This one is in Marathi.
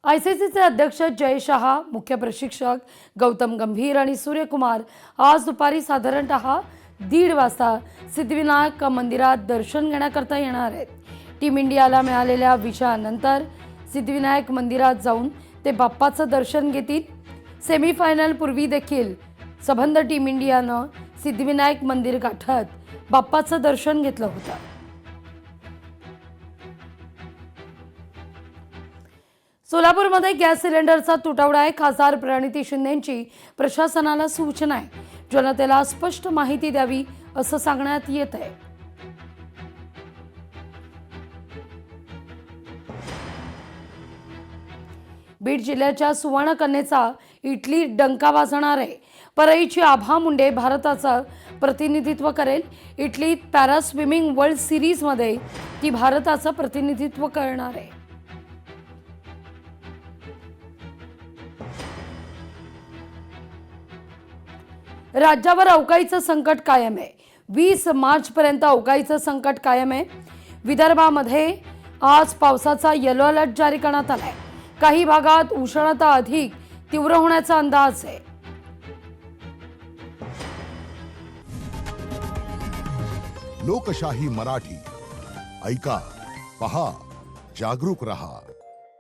आयसीसीचे अध्यक्ष जय शहा, मुख्य प्रशिक्षक गौतम गंभीर आणि सूर्यकुमार आज दुपारी साधारणतः 1:30 वाजता सिद्धिविनायक मंदिरात दर्शन घेण्याकरता येणार आहेत। टीम इंडियाला मिळालेल्या विजयानंतर सिद्धिविनायक मंदिरात जाऊन ते बाप्पाचं दर्शन घेतील। सेमीफायनल पूर्वी देखील सबंध टीम इंडियानं सिद्धिविनायक मंदिर गाठत बाप्पाचं दर्शन घेतलं होतं। सोलापूरमध्ये गॅस सिलेंडरचा तुटवडा आहे। खासदार प्रणिती शिंदेंची प्रशासनाला सूचना आहे, जनतेला स्पष्ट माहिती द्यावी असं सांगण्यात येत आहे। बीड जिल्ह्याच्या सुवर्णकन्येचा इटली डंका वाजणार आहे। परळीची आभा मुंडे भारताचं प्रतिनिधित्व करेल। इटलीत पॅरा स्विमिंग वर्ल्ड सिरीजमध्ये ती भारताचं प्रतिनिधित्व करणार आहे। राज्यावर अवकाळीचं संकट कायम आहे। 20 मार्चपर्यंत अवकाळीचं संकट कायम आहे। विदर्भामध्ये आज पावसाचा येलो अलर्ट जारी करण्यात आलाय। काही भागात उष्णता अधिक तीव्र होण्याचा अंदाज आहे। लोकशाही मराठी ऐका, पहा, जागरूक रहा।